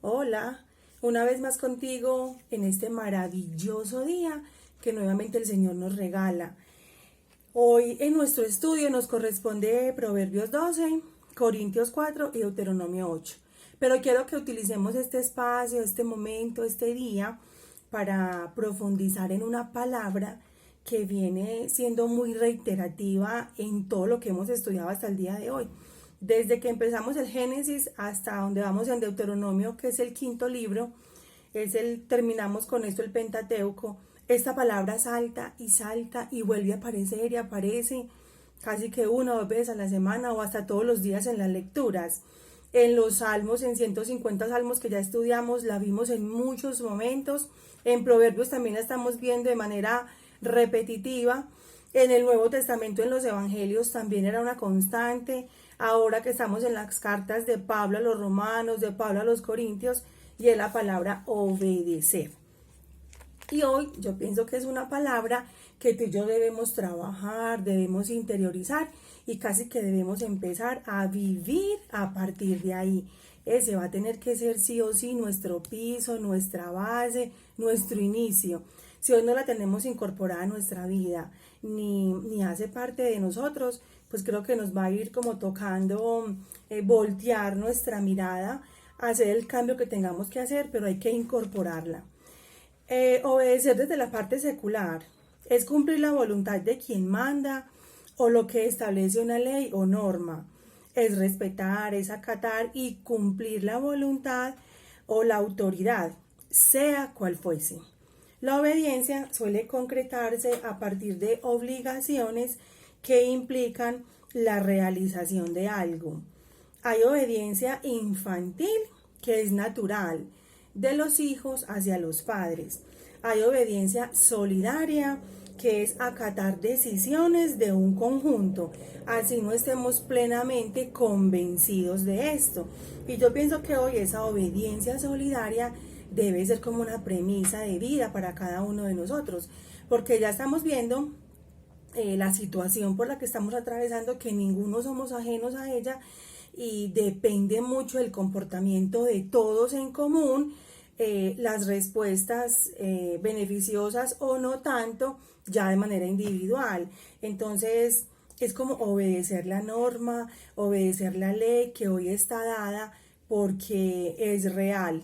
Hola, una vez más contigo en este maravilloso día que nuevamente el Señor nos regala. Hoy en nuestro estudio nos corresponde Proverbios 12, Corintios 4 y Deuteronomio 8. Pero quiero que utilicemos este espacio, este momento, este día para profundizar en una palabra que viene siendo muy reiterativa en todo lo que hemos estudiado hasta el día de hoy. Desde que empezamos el Génesis hasta donde vamos en Deuteronomio, que es el quinto libro, terminamos con esto el Pentateuco. Esta palabra salta y vuelve a aparecer y aparece casi que una o dos veces a la semana o hasta todos los días en las lecturas. En los salmos, en 150 salmos que ya estudiamos, la vimos en muchos momentos. En Proverbios también la estamos viendo de manera repetitiva. En el Nuevo Testamento, en los Evangelios, también era una constante. Ahora que estamos en las cartas de Pablo a los romanos, de Pablo a los corintios, y es la palabra obedecer. Y hoy yo pienso que es una palabra que tú y yo debemos trabajar, debemos interiorizar y casi que debemos empezar a vivir a partir de ahí. Ese va a tener que ser sí o sí nuestro piso, nuestra base, nuestro inicio. Si hoy no la tenemos incorporada a nuestra vida, ni hace parte de nosotros, pues creo que nos va a ir como tocando voltear nuestra mirada, hacer el cambio que tengamos que hacer, pero hay que incorporarla. Obedecer desde la parte secular es cumplir la voluntad de quien manda o lo que establece una ley o norma. Es respetar, es acatar y cumplir la voluntad o la autoridad, sea cual fuese. La obediencia suele concretarse a partir de obligaciones que implican la realización de algo. Hay obediencia infantil, que es natural, de los hijos hacia los padres. Hay obediencia solidaria, que es acatar decisiones de un conjunto, así no estemos plenamente convencidos de esto. Y yo pienso que hoy esa obediencia solidaria debe ser como una premisa de vida para cada uno de nosotros, porque ya estamos viendo la situación por la que estamos atravesando, que ninguno somos ajenos a ella y depende mucho del comportamiento de todos en común, las respuestas beneficiosas o no tanto, ya de manera individual. Entonces es como obedecer la norma, obedecer la ley que hoy está dada porque es real.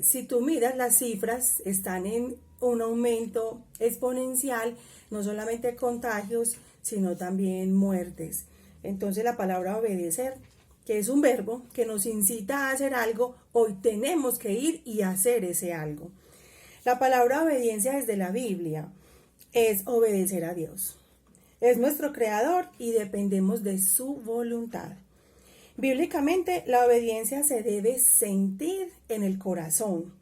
Si tú miras las cifras, están en un aumento exponencial, no solamente contagios, sino también muertes. Entonces la palabra obedecer, que es un verbo que nos incita a hacer algo, hoy tenemos que ir y hacer ese algo. La palabra obediencia desde la Biblia es obedecer a Dios. Es nuestro creador y dependemos de su voluntad. Bíblicamente, la obediencia se debe sentir en el corazón,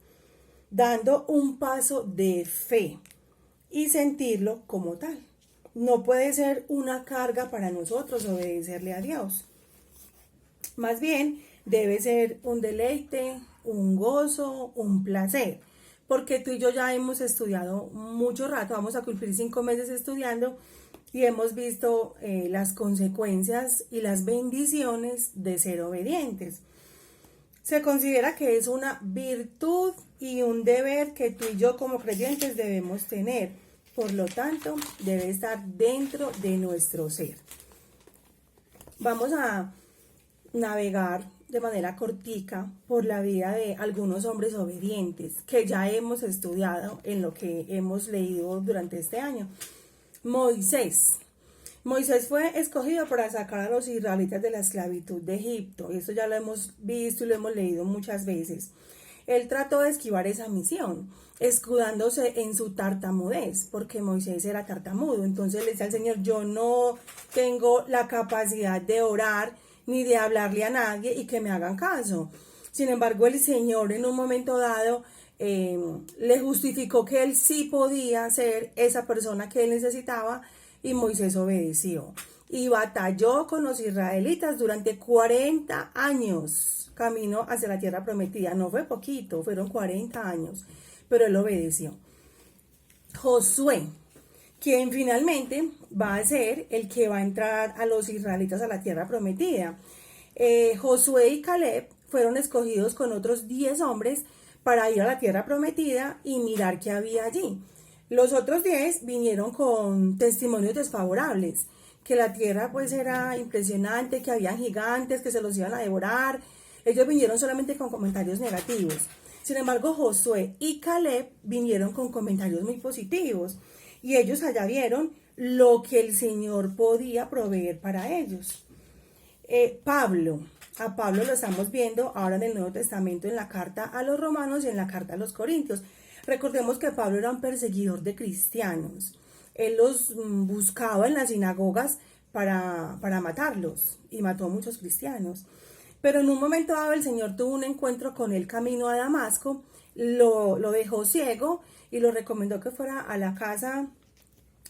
dando un paso de fe y sentirlo como tal. No puede ser una carga para nosotros obedecerle a Dios. Más bien, debe ser un deleite, un gozo, un placer. Porque tú y yo ya hemos estudiado mucho rato, vamos a cumplir 5 meses estudiando y hemos visto las consecuencias y las bendiciones de ser obedientes. Se considera que es una virtud y un deber que tú y yo como creyentes debemos tener. Por lo tanto, debe estar dentro de nuestro ser. Vamos a navegar de manera cortica por la vida de algunos hombres obedientes que ya hemos estudiado en lo que hemos leído durante este año. Moisés fue escogido para sacar a los israelitas de la esclavitud de Egipto. Esto ya lo hemos visto y lo hemos leído muchas veces. Él trató de esquivar esa misión, escudándose en su tartamudez, porque Moisés era tartamudo. Entonces le decía al Señor, yo no tengo la capacidad de orar ni de hablarle a nadie y que me hagan caso. Sin embargo, el Señor en un momento dado le justificó que él sí podía ser esa persona que él necesitaba y Moisés obedeció. Y batalló con los israelitas durante 40 años, camino hacia la tierra prometida. No fue poquito, fueron 40 años, pero él obedeció. Josué, quien finalmente va a ser el que va a entrar a los israelitas a la tierra prometida. Josué y Caleb fueron escogidos con otros 10 hombres para ir a la tierra prometida y mirar qué había allí. Los otros 10 vinieron con testimonios desfavorables, que la tierra pues era impresionante, que había gigantes, que se los iban a devorar. Ellos vinieron solamente con comentarios negativos. Sin embargo, Josué y Caleb vinieron con comentarios muy positivos y ellos allá vieron lo que el Señor podía proveer para ellos. A Pablo lo estamos viendo ahora en el Nuevo Testamento, en la carta a los Romanos y en la carta a los Corintios. Recordemos que Pablo era un perseguidor de cristianos. Él los buscaba en las sinagogas para matarlos y mató a muchos cristianos. Pero en un momento dado el Señor tuvo un encuentro con él camino a Damasco, lo dejó ciego y lo recomendó que fuera a la casa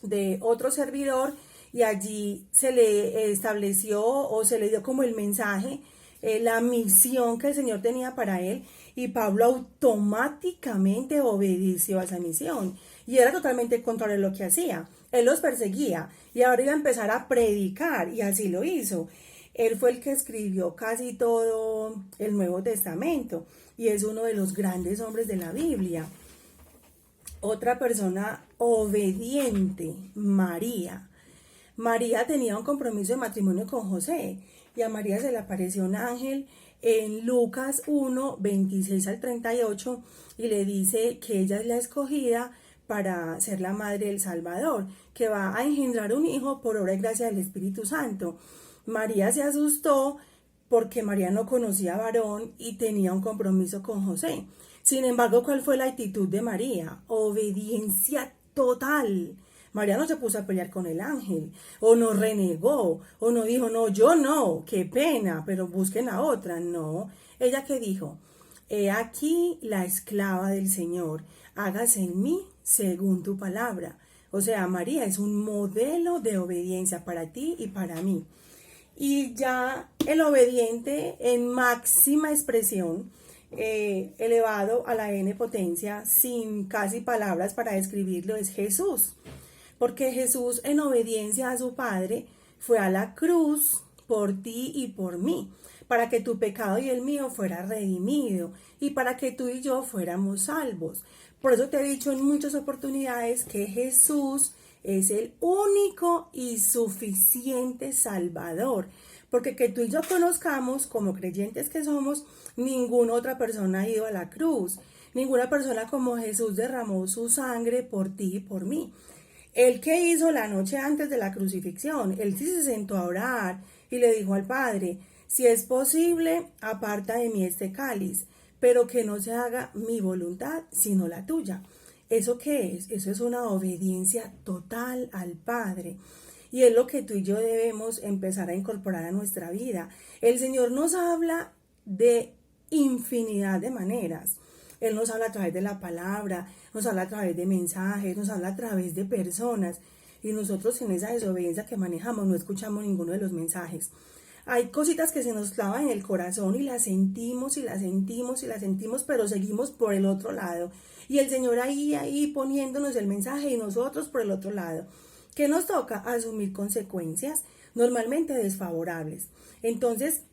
de otro servidor y allí se le estableció o se le dio como el mensaje, la misión que el Señor tenía para él, y Pablo automáticamente obedeció a esa misión y era totalmente contrario a lo que hacía. Él los perseguía y ahora iba a empezar a predicar y así lo hizo. Él fue el que escribió casi todo el Nuevo Testamento y es uno de los grandes hombres de la Biblia. Otra persona obediente, María. María tenía un compromiso de matrimonio con José y a María se le apareció un ángel en Lucas 1, 26 al 38 y le dice que ella es la escogida para ser la madre del Salvador, que va a engendrar un hijo por obra y gracia del Espíritu Santo. María se asustó porque María no conocía varón y tenía un compromiso con José. Sin embargo, ¿cuál fue la actitud de María? Obediencia total. María no se puso a pelear con el ángel, o no renegó, o no dijo, no, yo no, qué pena, pero busquen a otra. No, ella ¿qué dijo? He aquí la esclava del Señor, hágase en mí según tu palabra. O sea, María es un modelo de obediencia para ti y para mí. Y ya el obediente en máxima expresión, elevado a la n potencia, sin casi palabras para describirlo, es Jesús. Porque Jesús, en obediencia a su Padre, fue a la cruz por ti y por mí, para que tu pecado y el mío fuera redimido y para que tú y yo fuéramos salvos. Por eso te he dicho en muchas oportunidades que Jesús es el único y suficiente Salvador, porque que tú y yo conozcamos, como creyentes que somos, ninguna otra persona ha ido a la cruz, ninguna persona como Jesús derramó su sangre por ti y por mí. ¿El qué hizo la noche antes de la crucifixión? Él sí se sentó a orar y le dijo al Padre, si es posible, aparta de mí este cáliz, pero que no se haga mi voluntad, sino la tuya. ¿Eso qué es? Eso es una obediencia total al Padre. Y es lo que tú y yo debemos empezar a incorporar a nuestra vida. El Señor nos habla de infinidad de maneras. Él nos habla a través de la palabra, nos habla a través de mensajes, nos habla a través de personas. Y nosotros en esa desobediencia que manejamos no escuchamos ninguno de los mensajes. Hay cositas que se nos clavan en el corazón y las sentimos y las sentimos y las sentimos, pero seguimos por el otro lado. Y el Señor ahí poniéndonos el mensaje y nosotros por el otro lado. ¿Qué nos toca? Asumir consecuencias normalmente desfavorables. Entonces,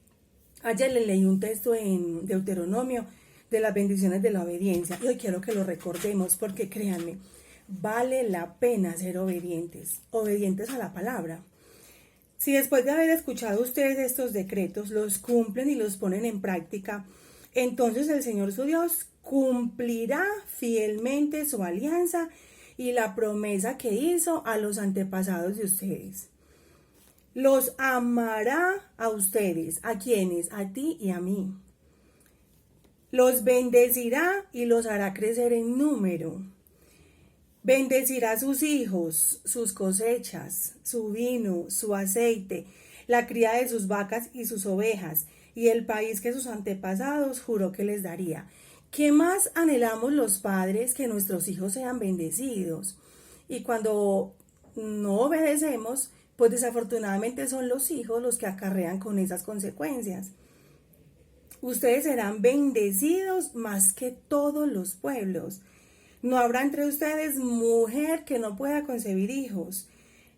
ayer le leí un texto en Deuteronomio de las bendiciones de la obediencia y hoy quiero que lo recordemos porque créanme, vale la pena ser obedientes a la palabra. Si después de haber escuchado ustedes estos decretos los cumplen y los ponen en práctica, entonces el Señor su Dios cumplirá fielmente su alianza y la promesa que hizo a los antepasados de ustedes. Los amará a ustedes. ¿A quiénes? A ti y a mí. Los bendecirá y los hará crecer en número. Bendecirá a sus hijos, sus cosechas, su vino, su aceite, la cría de sus vacas y sus ovejas, y el país que sus antepasados juró que les daría. ¿Qué más anhelamos los padres que nuestros hijos sean bendecidos? Y cuando no obedecemos, pues desafortunadamente son los hijos los que acarrean con esas consecuencias. Ustedes serán bendecidos más que todos los pueblos. No habrá entre ustedes mujer que no pueda concebir hijos,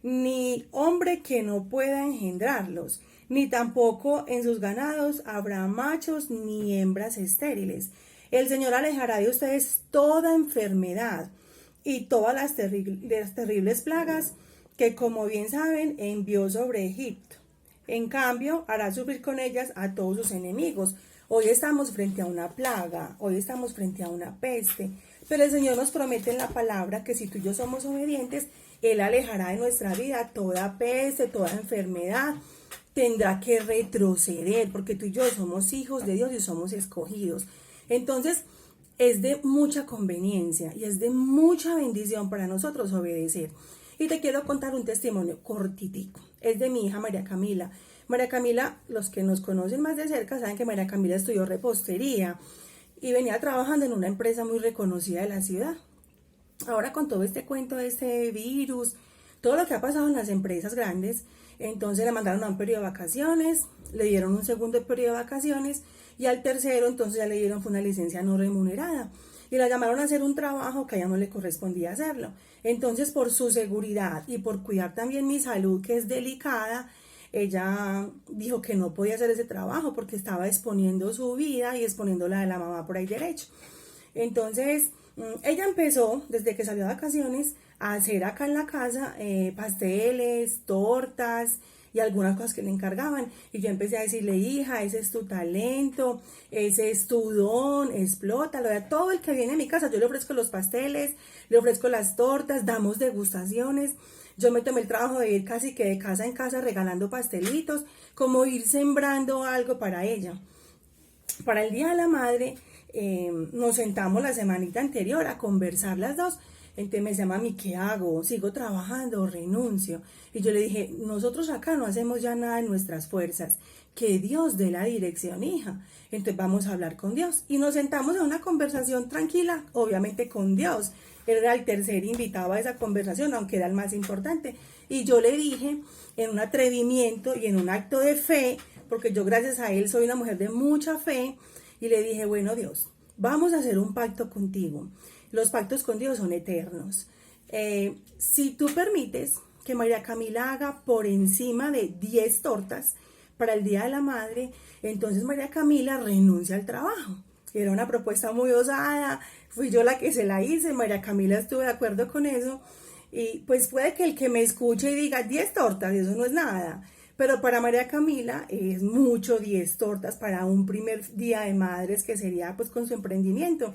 ni hombre que no pueda engendrarlos. ni tampoco en sus ganados habrá machos ni hembras estériles. El Señor alejará de ustedes toda enfermedad y todas las terribles plagas que, como bien saben, envió sobre Egipto. En cambio, hará sufrir con ellas a todos sus enemigos. Hoy estamos frente a una plaga, hoy estamos frente a una peste, pero el Señor nos promete en la palabra que si tú y yo somos obedientes, Él alejará de nuestra vida toda peste, toda enfermedad, tendrá que retroceder, porque tú y yo somos hijos de Dios y somos escogidos. Entonces, es de mucha conveniencia y es de mucha bendición para nosotros obedecer. Y te quiero contar un testimonio cortitico. Es de mi hija María Camila. María Camila, los que nos conocen más de cerca saben que María Camila estudió repostería y venía trabajando en una empresa muy reconocida de la ciudad. Ahora con todo este cuento de este virus, todo lo que ha pasado en las empresas grandes, entonces le mandaron a un periodo de vacaciones, le dieron un segundo periodo de vacaciones y al tercero entonces ya le dieron una licencia no remunerada y la llamaron a hacer un trabajo que a ella no le correspondía hacerlo. Entonces, por su seguridad y por cuidar también mi salud, que es delicada, ella dijo que no podía hacer ese trabajo porque estaba exponiendo su vida y exponiendo la de la mamá por ahí derecho. Entonces, ella empezó, desde que salió de vacaciones, a hacer acá en la casa pasteles, tortas y algunas cosas que le encargaban. Y yo empecé a decirle, hija, ese es tu talento, ese es tu don, explótalo. A todo el que viene a mi casa, yo le ofrezco los pasteles, le ofrezco las tortas, damos degustaciones. Yo me tomé el trabajo de ir casi que de casa en casa regalando pastelitos, como ir sembrando algo para ella. Para el Día de la Madre, nos sentamos la semanita anterior a conversar las dos. Entonces me decía, mami, ¿qué hago? ¿Sigo trabajando o renuncio? Y yo le dije, nosotros acá no hacemos ya nada en nuestras fuerzas. Que Dios dé la dirección, hija. Entonces vamos a hablar con Dios. Y nos sentamos en una conversación tranquila, obviamente con Dios. Él era el tercer invitado a esa conversación, aunque era el más importante. Y yo le dije, en un atrevimiento y en un acto de fe, porque yo gracias a él soy una mujer de mucha fe, y le dije, bueno, Dios, vamos a hacer un pacto contigo. Los pactos con Dios son eternos. Si tú permites que María Camila haga por encima de 10 tortas para el Día de la Madre, entonces María Camila renuncia al trabajo. Era una propuesta muy osada, fui yo la que se la hice, María Camila estuvo de acuerdo con eso, y pues puede que el que me escuche y diga 10 tortas, eso no es nada. Pero para María Camila es mucho 10 tortas para un primer día de madres que sería pues con su emprendimiento.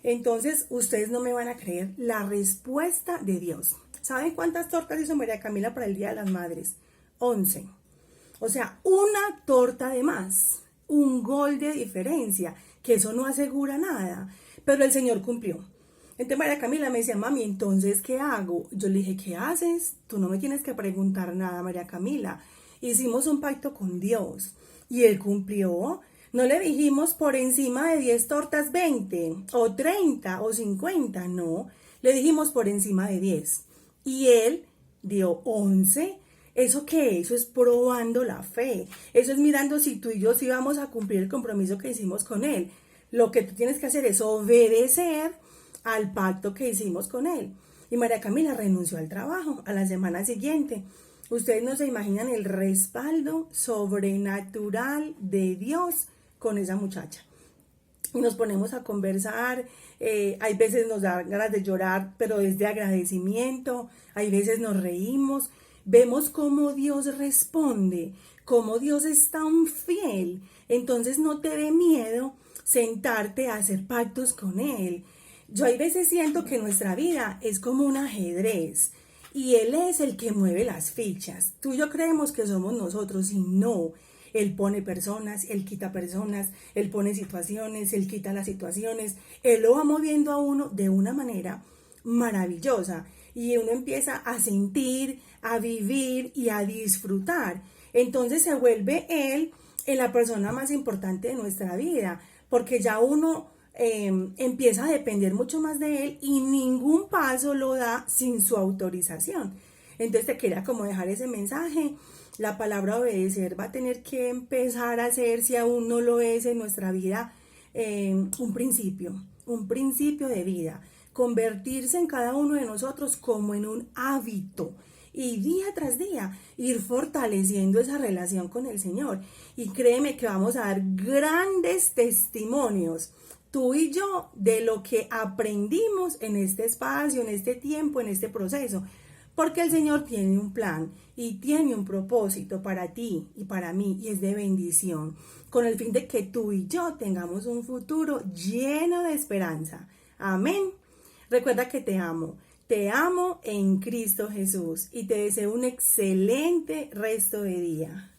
Entonces, ustedes no me van a creer la respuesta de Dios. ¿Saben cuántas tortas hizo María Camila para el Día de las Madres? 11. O sea, una torta de más, un gol de diferencia, que eso no asegura nada. Pero el Señor cumplió. Entonces María Camila me decía, mami, ¿entonces qué hago? Yo le dije, ¿qué haces? Tú no me tienes que preguntar nada, María Camila. Hicimos un pacto con Dios y Él cumplió. No le dijimos por encima de 10 tortas 20 o 30 o 50, no. Le dijimos por encima de 10. Y Él dio 11. ¿Eso qué? Eso es probando la fe. Eso es mirando si tú y yo sí vamos a cumplir el compromiso que hicimos con Él. Lo que tú tienes que hacer es obedecer al pacto que hicimos con Él. Y María Camila renunció al trabajo a la semana siguiente. Ustedes no se imaginan el respaldo sobrenatural de Dios con esa muchacha. Y nos ponemos a conversar, hay veces nos da ganas de llorar, pero es de agradecimiento, hay veces nos reímos, vemos cómo Dios responde, cómo Dios es tan fiel. Entonces no te dé miedo sentarte a hacer pactos con Él. Yo hay veces siento que nuestra vida es como un ajedrez y Él es el que mueve las fichas. Tú y yo creemos que somos nosotros y no. Él pone personas, Él quita personas, Él pone situaciones, Él quita las situaciones. Él lo va moviendo a uno de una manera maravillosa y uno empieza a sentir, a vivir y a disfrutar. Entonces se vuelve Él en la persona más importante de nuestra vida, porque ya uno empieza a depender mucho más de Él y ningún paso lo da sin su autorización. Entonces te quería como dejar ese mensaje. La palabra obedecer va a tener que empezar a ser, si aún no lo es en nuestra vida, un principio de vida. Convertirse en cada uno de nosotros como en un hábito. y día tras día ir fortaleciendo esa relación con el Señor. Y créeme que vamos a dar grandes testimonios, tú y yo, de lo que aprendimos en este espacio, en este tiempo, en este proceso. Porque el Señor tiene un plan y tiene un propósito para ti y para mí, y es de bendición, con el fin de que tú y yo tengamos un futuro lleno de esperanza. Amén. Recuerda que te amo en Cristo Jesús y te deseo un excelente resto de día.